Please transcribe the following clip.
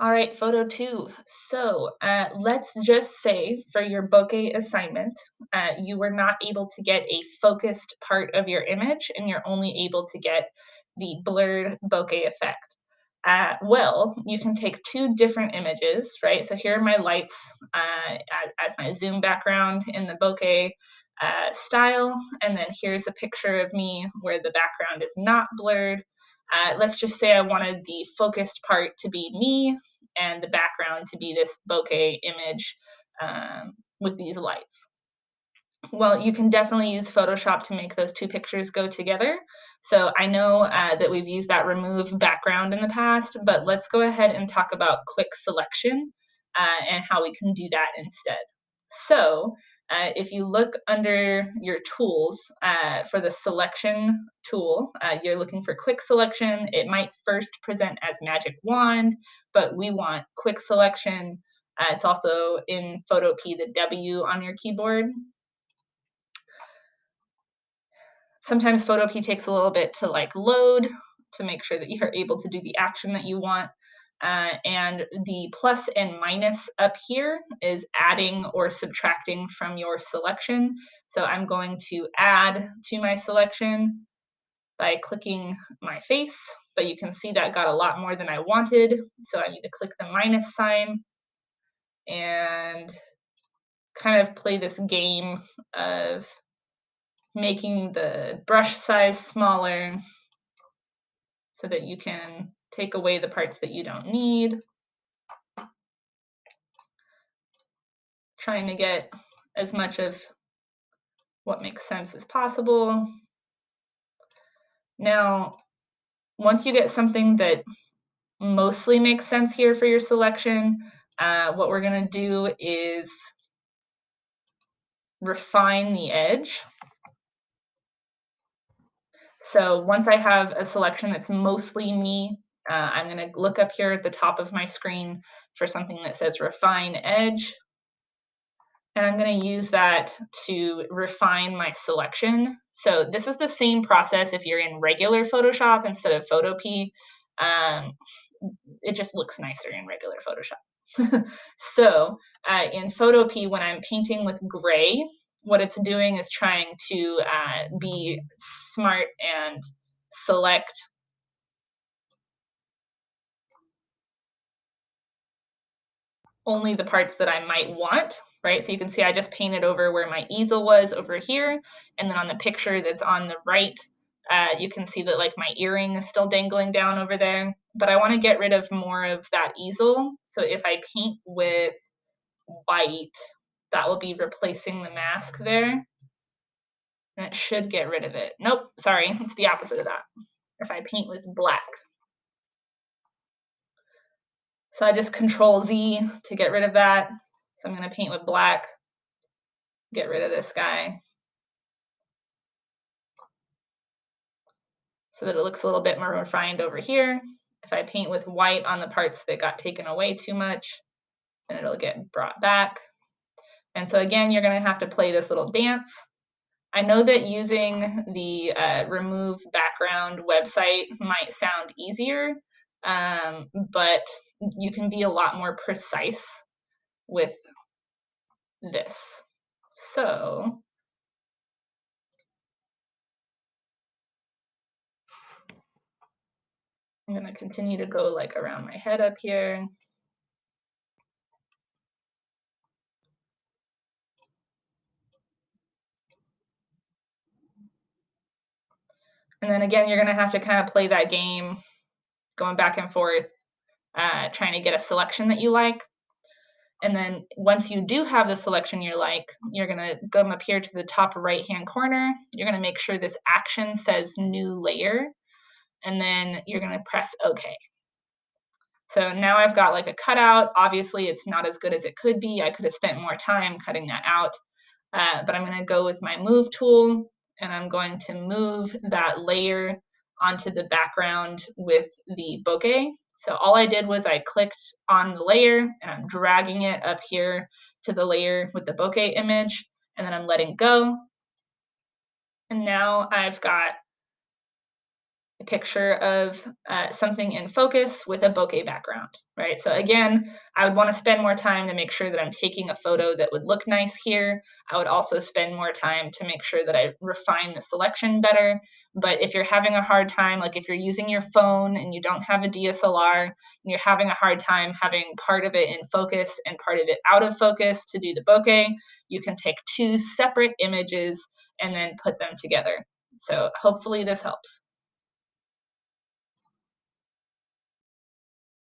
All right, photo two. So let's just say for your bokeh assignment, you were not able to get a focused part of your image and you're only able to get the blurred bokeh effect. Well, you can take two different images, right? So here are my lights as my zoom background in the bokeh style, and then here's a picture of me where the background is not blurred. Let's just say I wanted the focused part to be me and the background to be this bokeh image with these lights. Well, you can definitely use Photoshop to make those two pictures go together. So I know that we've used that remove background in the past, but let's go ahead and talk about quick selection and how we can do that instead. So if you look under your tools for the selection tool, you're looking for quick selection. It might first present as magic wand, but we want quick selection. It's also in Photopea, the W on your keyboard. Sometimes Photopea takes a little bit to like load to make sure that you're able to do the action that you want. And the plus and minus up here is adding or subtracting from your selection. So I'm going to add to my selection by clicking my face, but you can see that got a lot more than I wanted. So I need to click the minus sign and kind of play this game of making the brush size smaller so that you can take away the parts that you don't need. Trying to get as much of what makes sense as possible. Now, once you get something that mostly makes sense here for your selection, what we're going to do is refine the edge. So once I have a selection that's mostly me, I'm going to look up here at the top of my screen for something that says refine edge. And I'm going to use that to refine my selection. So this is the same process if you're in regular Photoshop instead of Photopea. It just looks nicer in regular Photoshop. So in Photopea, when I'm painting with gray, what it's doing is trying to be smart and select only the parts that I might want, right? So you can see I just painted over where my easel was over here, and then on the picture that's on the right, you can see that like my earring is still dangling down over there, but I want to get rid of more of that easel. So if I paint with white, that will be replacing the mask there, and it should get rid of it. Nope, sorry, it's the opposite of that. If I paint with black. So I just Control Z to get rid of that. So I'm going to paint with black, get rid of this guy, so that it looks a little bit more refined over here. If I paint with white on the parts that got taken away too much, then it'll get brought back. And so again, you're going to have to play this little dance. I know that using the remove background website might sound easier, but you can be a lot more precise with this. So I'm going to continue to go like around my head up here. And then again, you're going to have to kind of play that game, going back and forth, trying to get a selection that you like. And then once you do have the selection you like, you're going to come up here to the top right-hand corner. You're going to make sure this action says new layer, and then you're going to press OK. So now I've got like a cutout. Obviously, it's not as good as it could be. I could have spent more time cutting that out, but I'm going to go with my move tool, and I'm going to move that layer onto the background with the bokeh. So all I did was I clicked on the layer and I'm dragging it up here to the layer with the bokeh image, and then I'm letting go. And now I've got a picture of something in focus with a bokeh background, right? So again, I would want to spend more time to make sure that I'm taking a photo that would look nice here. I would also spend more time to make sure that I refine the selection better. But if you're having a hard time, like if you're using your phone and you don't have a DSLR and you're having a hard time having part of it in focus and part of it out of focus to do the bokeh, you can take two separate images and then put them together. So hopefully this helps.